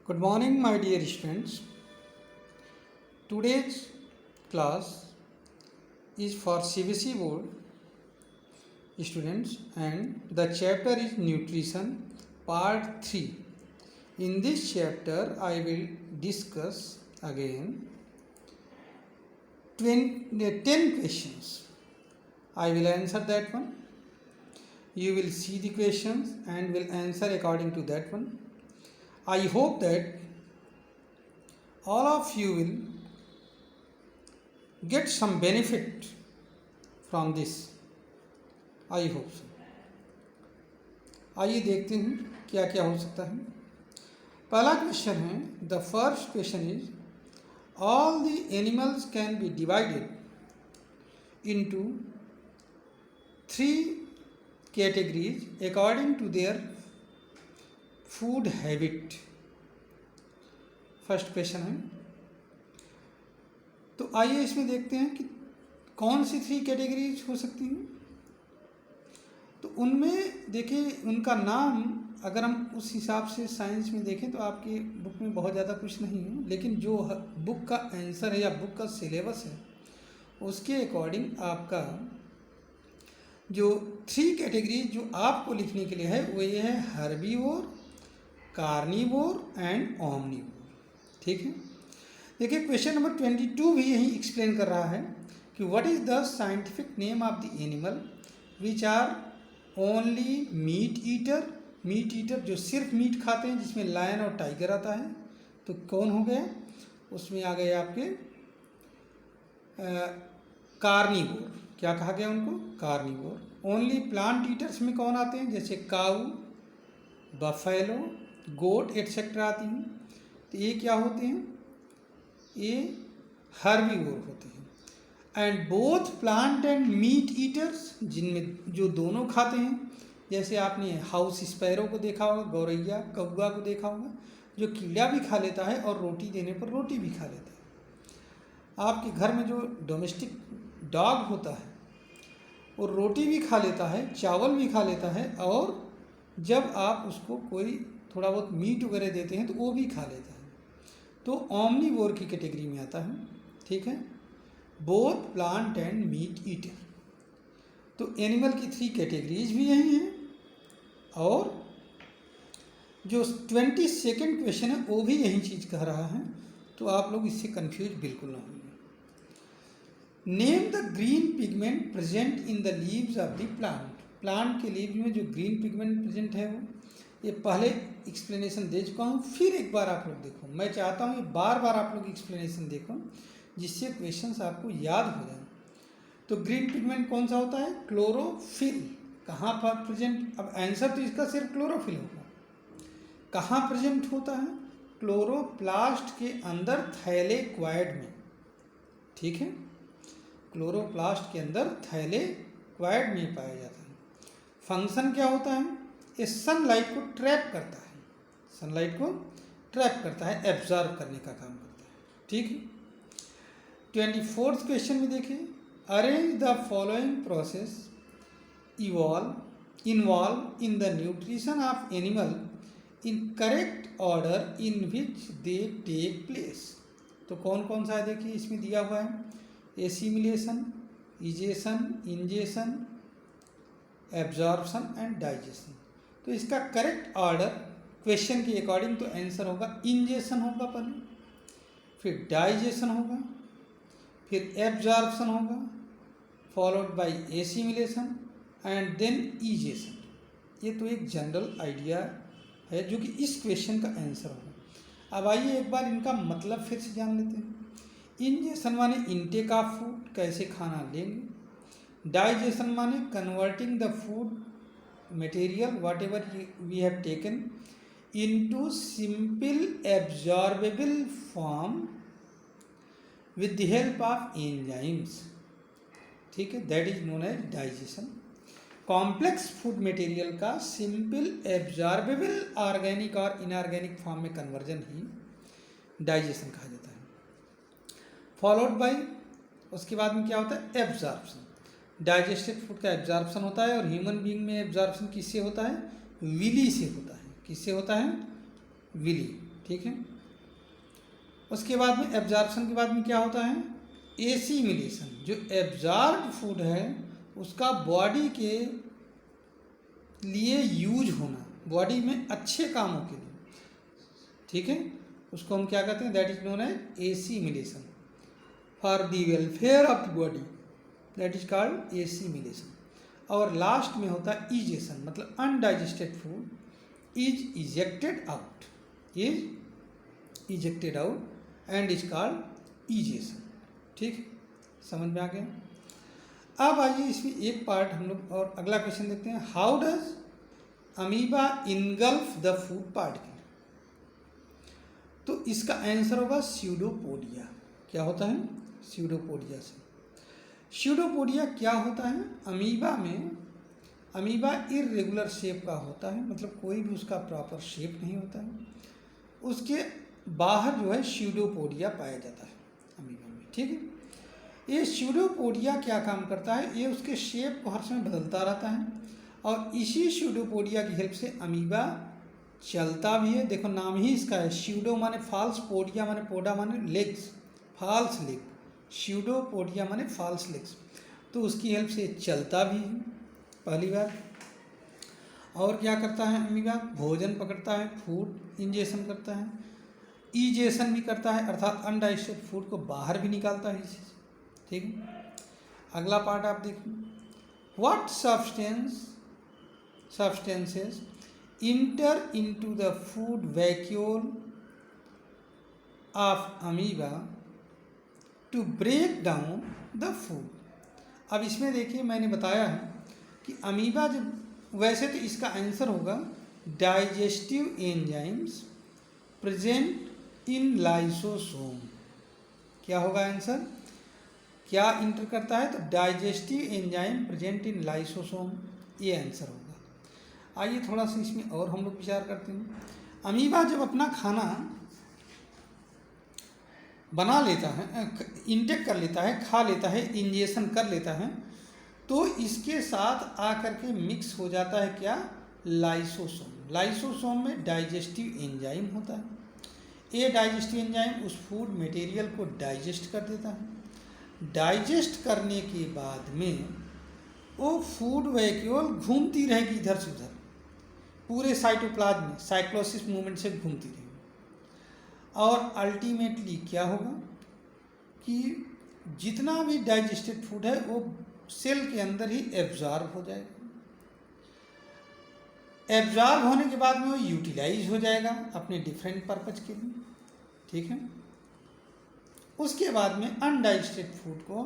Good morning, my dear students. Today's class is for CBSE board students and the chapter is Nutrition Part 3. In this chapter, I will discuss again 10 questions. I will answer that one. You will see the questions and will answer according to that one. I hope that all of you will get some benefit from this. I hope so. आइए देखते हैं क्या क्या हो सकता है. पहला question है, the first question is all the animals can be divided into 3 categories according to their food habit. First question है. तो आइए इसमें देखते हैं कि कौन सी 3 कैटेगरीज हो सकती हैं. तो उनमें देखिए उनका नाम अगर हम उस हिसाब से साइंस में देखें तो आपकी बुक में बहुत ज़्यादा कुछ नहीं है, लेकिन जो बुक का आंसर है या बुक का सिलेबस है उसके अकॉर्डिंग आपका जो 3 कैटेगरी जो आपको लिखने के लिए है वो ये है हर्बीवोर, कार्निवोर एंड ओमनिवोर. ठीक है. देखिए क्वेश्चन नंबर 22 भी यही एक्सप्लेन कर रहा है कि what is the scientific name of the animal which are only meat eater. Meat eater जो सिर्फ मीट खाते हैं, जिसमें लायन और टाइगर आता है. तो कौन हो गया उसमें आ गए आपके कार्निवोर. क्या कहा गया उनको? कार्निवोर. ओनली प्लांट ईटर्स में कौन आते हैं? जैसे काऊ, बफेलो, गोट एटसेट्रा आती हैं. तो ये क्या होते हैं? ये हर्बीवोर होते हैं. And both plant and meet eaters, जिनमें जो दोनों खाते हैं, जैसे आपने हाउस स्पैरो को देखा होगा, गौरैया कौवा को देखा होगा, जो कीड़ा भी खा लेता है और रोटी देने पर रोटी भी खा लेता है. आपके घर में जो डोमेस्टिक डॉग होता है वो रोटी भी खा लेता है, चावल भी खा लेता है, और जब आप उसको कोई थोड़ा बहुत मीट वगैरह देते हैं तो वो भी खा लेता है. तो ओमनिवोर की कैटेगरी में आता है. ठीक है. Both plant and meat eater. तो एनिमल की 3 कैटेगरीज भी यही हैं. और जो 22nd क्वेश्चन है वो भी यही चीज़ कह रहा है. तो आप लोग इससे कंफ्यूज बिल्कुल ना होंगे. Name the green pigment present in the leaves of the plant. Plant के लीव में जो ग्रीन पिगमेंट प्रेजेंट है वो ये पहले एक्सप्लेनेशन दे चुका हूँ. फिर एक बार आप लोग देखो. मैं चाहता हूँ ये बार बार आप लोग एक्सप्लेनेशन देखो जिससे क्वेश्चंस आपको याद हो जाए. तो ग्रीन पिगमेंट कौन सा होता है? क्लोरोफिल. कहाँ पर प्रेजेंट? अब आंसर तो इसका सिर्फ क्लोरोफिल होगा. कहाँ प्रेजेंट होता है? क्लोरोप्लास्ट के अंदर थैलेक्वाइड में. ठीक है. क्लोरोप्लास्ट के अंदर थैलेक्वाइड में पाया जाता है. फंक्शन क्या होता है? ये सनलाइट को ट्रैप करता है. सनलाइट को ट्रैप करता है, एब्जॉर्ब करने का काम करता है. ठीक है. 24th क्वेश्चन में देखिए, arrange the following process involve in the nutrition of animal in correct order in which they take place. तो कौन कौन सा है देखिए इसमें दिया हुआ है. Assimilation, egestion, ingestion, absorption and digestion. तो इसका करेक्ट ऑर्डर क्वेश्चन के अकॉर्डिंग तो आंसर होगा इंजेशन होगा पहले, फिर डाइजेशन होगा, फिर एब्जॉर्प्शन होगा, followed by assimilation and then egestion. ये तो एक जनरल आइडिया है जो कि इस क्वेश्चन का आंसर होगा. अब आइए एक बार इनका मतलब फिर से जान लेते हैं. इंजेशन माने इनटेक ऑफ फूड, कैसे खाना लेंगे. डाइजेशन माने converting the food material whatever we have taken into simple absorbable form with the help of enzymes. ठीक है. That is known as digestion. Complex food material का simple absorbable organic और inorganic form में conversion ही digestion कहा जाता है. Followed by, उसके बाद में क्या होता है? एब्जॉर्प्शन. डाइजेस्टेड फूड का एब्जॉर्प्शन होता है. और ह्यूमन बीइंग में एब्जॉर्प्शन किससे होता है? विली से होता है. किससे होता है? विली. ठीक है। उसके बाद में एब्जॉर्प्शन के बाद में क्या होता है, एसिमिलेशन। जो एब्जॉर्ब फूड है उसका बॉडी के लिए यूज होना, बॉडी में अच्छे कामों के लिए, ठीक है, उसको हम क्या कहते हैं, that is known as assimilation for the welfare of the body, that is called assimilation. और लास्ट में होता है इजेशन, मतलब undigested food is ejected out, is ejected out and is called egestion, ठीक, समझ में आ गया। अब आइए इसमें एक पार्ट हम लोग और अगला क्वेश्चन देखते हैं, how does amoeba engulf the food particle. तो इसका आंसर होगा स्यूडोपोडिया। क्या होता है, स्यूडोपोडिया से। स्यूडोपोडिया क्या होता है, अमीबा में, अमीबा इर्रेगुलर शेप का होता है, मतलब कोई भी उसका प्रॉपर शेप नहीं होता है, उसके बाहर जो है स्यूडोपोडिया पाया जाता है अमीबा में, ठीक है। ये स्यूडोपोडिया क्या काम करता है, ये उसके शेप को हर समय बदलता रहता है और इसी स्यूडोपोडिया की हेल्प से अमीबा चलता भी है। देखो नाम ही इसका है, स्यूडो माने फॉल्स, पोडिया माने, पोडा माने लेग्स, फॉल्स लेग, स्यूडोपोडिया माने फॉल्स लेग्स, तो उसकी हेल्प से चलता भी है, पहली बार। और क्या करता है अमीबा, भोजन पकड़ता है, फूड इंजेशन करता है, इजेशन भी करता है, अर्थात अनडाइजेस्टेड फूड को बाहर भी निकालता है इसी से, ठीक है। अगला पार्ट आप देखिए, what substances enter into the food vacuole of amoeba to break down the food. अब इसमें देखिए मैंने बताया है कि अमीबा जब, वैसे तो इसका आंसर होगा digestive enzymes present in lysosome. क्या होगा आंसर, क्या इंटर करता है, तो डाइजेस्टिव एंजाइम प्रेजेंट इन लाइसोसोम, ये आंसर होगा। आइए थोड़ा सा इसमें और हम लोग विचार करते हैं। अमीबा जब अपना खाना बना लेता है, इंटेक कर लेता है, खा लेता है, इंजेशन कर लेता है, तो इसके साथ आकर के मिक्स हो जाता है क्या, लाइसोसोम। लाइसोसोम में डाइजेस्टिव एंजाइम होता है, ये डाइजेस्टिव एंजाइम उस फूड मटेरियल को डाइजेस्ट कर देता है। डाइजेस्ट करने के बाद में वो फूड वैक्यूल घूमती रहेगी इधर से उधर, पूरे साइटोप्लाज्म में साइक्लोसिस मूवमेंट से घूमती रहेगी, और अल्टीमेटली क्या होगा कि जितना भी डाइजेस्टेड फूड है वो सेल के अंदर ही एब्जॉर्ब हो जाएगा। एब्जॉर्ब होने के बाद में वो यूटिलाइज हो जाएगा अपने डिफरेंट पर्पज के लिए, ठीक है। उसके बाद में अनडाइजेस्टेड फूड को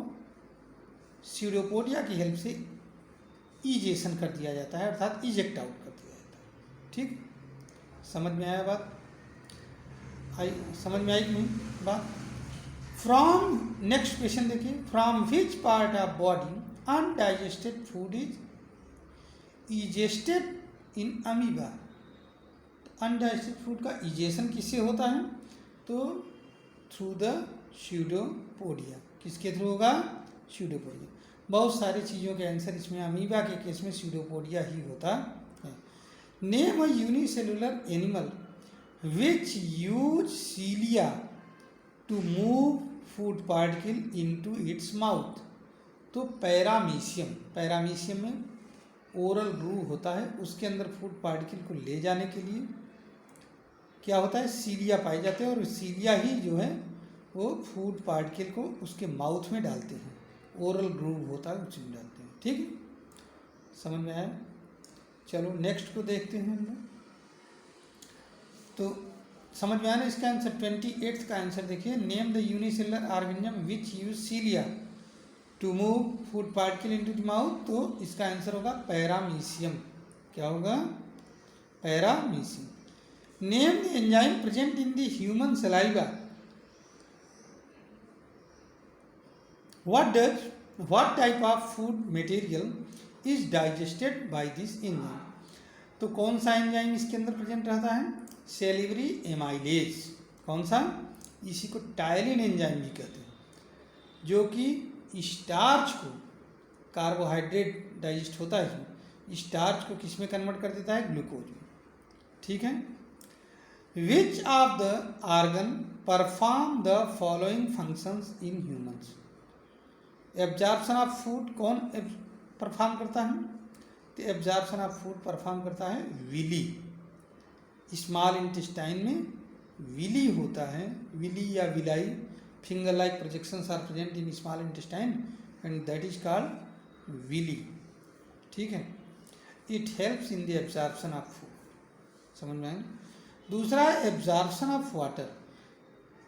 स्यूडोपोडिया की हेल्प से इजेशन कर दिया जाता है, अर्थात इजेक्ट आउट कर दिया जाता है, ठीक। समझ में आया बात, समझ में आई कि नहीं बात। फ्रॉम, नेक्स्ट क्वेश्चन देखिए, from which part of body undigested food is egested in amoeba. Undigested food का इजेशन किससे होता है, तो थ्रू द स्यूडोपोडिया। किसके थ्रू होगा, स्यूडोपोडिया। बहुत सारी चीज़ों के आंसर इसमें अमीबा के केस में स्यूडोपोडिया ही होता है। Name a unicellular animal which use cilia to move food particle into its mouth. तो पैरामीशियम, पैरामीशियम में ओरल ग्रूव होता है, उसके अंदर फूड पार्टिकल को ले जाने के लिए क्या होता है, सीलिया पाए जाते हैं, और सीलिया ही जो है वो फूड पार्टिकल को उसके माउथ में डालते हैं, ओरल ग्रूव होता है उसमें डालते हैं, ठीक है। समझ में आया, चलो नेक्स्ट को देखते हैं हम लोग। तो समझ में आया ना इसका आंसर। 28th का आंसर देखिए, name the unicellular organism which use cilia to move food particle into the mouth. तो इसका आंसर होगा पैरामीशियम। क्या होगा, paramecium. Name the enzyme present in the human saliva. what type of food material is digested by this enzyme। तो कौन सा enzyme इसके अंदर प्रेजेंट रहता है, सेलिवरी एमाइलेज। कौन सा, इसी को टायलिन एंजाइम भी कहते हैं, जो कि स्टार्च को, कार्बोहाइड्रेट डाइजेस्ट होता है, स्टार्च को किस में कन्वर्ट कर देता है, ग्लूकोज में, ठीक है। Which of the organ perform the following functions in humans. Absorption of food कौन परफॉर्म करता है? तो एब्जॉर्प्शन ऑफ फूड परफॉर्म करता है विली। स्मॉल इंटेस्टाइन में विली होता है, विली या villi, finger like projections are present in small intestine and that is called villi. ठीक है, it helps in the absorption of food. समझ में आए? दूसरा है एब्जॉर्प्शन ऑफ वाटर।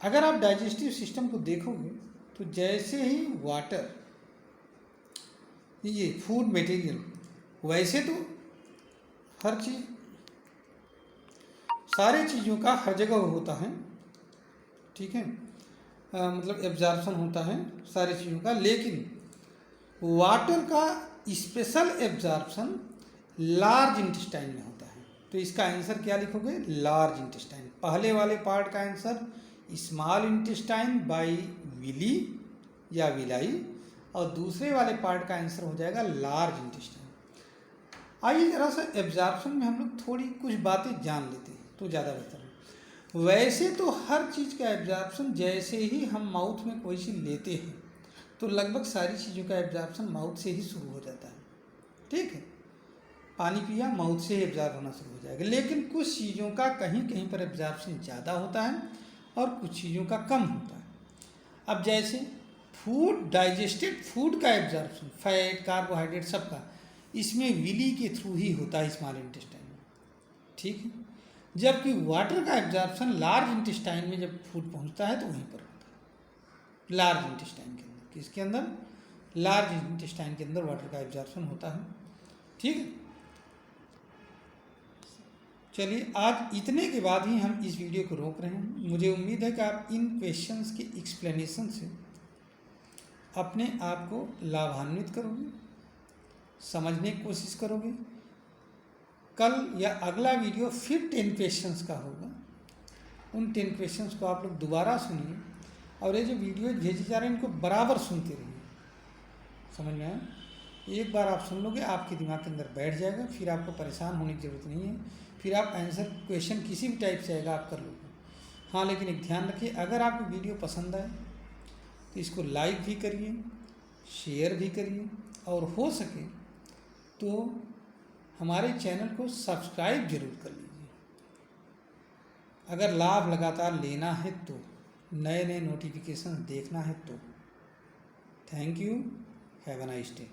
अगर आप डाइजेस्टिव सिस्टम को देखोगे तो जैसे ही वाटर, ये फूड मटेरियल, वैसे तो हर चीज़, सारी चीज़ों का हर जगह होता है, ठीक है, मतलब एब्जॉर्प्शन होता है सारी चीज़ों का, लेकिन वाटर का स्पेशल एब्जॉर्प्शन लार्ज इंटेस्टाइन में होता है। तो इसका आंसर क्या लिखोगे? Large intestine. पहले वाले पार्ट का answer small intestine by villi या विलाई, और दूसरे वाले पार्ट का आंसर हो जाएगा लार्ज इंटेस्टाइन। आइए जरा सा एब्जॉर्प्शन में हम लोग थोड़ी कुछ बातें जान लेते हैं तो ज़्यादा बेहतर है। वैसे तो हर चीज़ का एब्जॉर्प्शन, जैसे ही हम माउथ में कोई चीज़ लेते हैं तो लगभग सारी चीज़ों का एब्जॉर्प्शन माउथ से ही शुरू हो जाता है। ठीक है, पानी पिया, माउथ से ही एब्जॉर्ब होना शुरू हो जाएगा। लेकिन कुछ चीज़ों का कहीं कहीं पर एब्जॉर्प्शन ज़्यादा होता है और कुछ चीज़ों का कम होता है। अब जैसे फूड, डाइजेस्टेड फूड का एब्जॉर्प्शन, फैट, कार्बोहाइड्रेट, सबका इसमें विली के थ्रू ही होता है स्मॉल इंटेस्टाइन में। ठीक है, जबकि वाटर का एब्जॉर्प्शन लार्ज इंटेस्टाइन में जब फूड पहुंचता है तो वहीं पर होता है, लार्ज इंटेस्टाइन के अंदर। किसके अंदर? लार्ज इंटेस्टाइन के अंदर वाटर का एब्जॉर्प्शन होता है। ठीक है, चलिए आज इतने के बाद ही हम इस वीडियो को रोक रहे हैं। मुझे उम्मीद है कि आप इन क्वेश्चंस के एक्सप्लेनेशन से अपने आप को लाभान्वित करोगे, समझने की कोशिश करोगे। कल या अगला वीडियो फिर 10 क्वेश्चंस का होगा। उन 10 क्वेश्चंस को आप लोग दोबारा सुनिए, और ये जो वीडियो भेजे जा रहे हैं इनको बराबर सुनते रहिए। समझ में आया? एक बार आप सुन लोगे, आपके दिमाग के अंदर बैठ जाएगा, फिर आपको परेशान होने की ज़रूरत नहीं है। फिर आप आंसर क्वेश्चन किसी भी टाइप से आएगा आप कर लोगे। हाँ, लेकिन एक ध्यान रखिए, अगर आपको वीडियो पसंद आए तो इसको लाइक भी करिए, शेयर भी करिए, और हो सके तो हमारे चैनल को सब्सक्राइब जरूर कर लीजिए। अगर लाभ लगातार लेना है तो, नए नए नोटिफिकेशन देखना है तो। Thank you, have a nice day.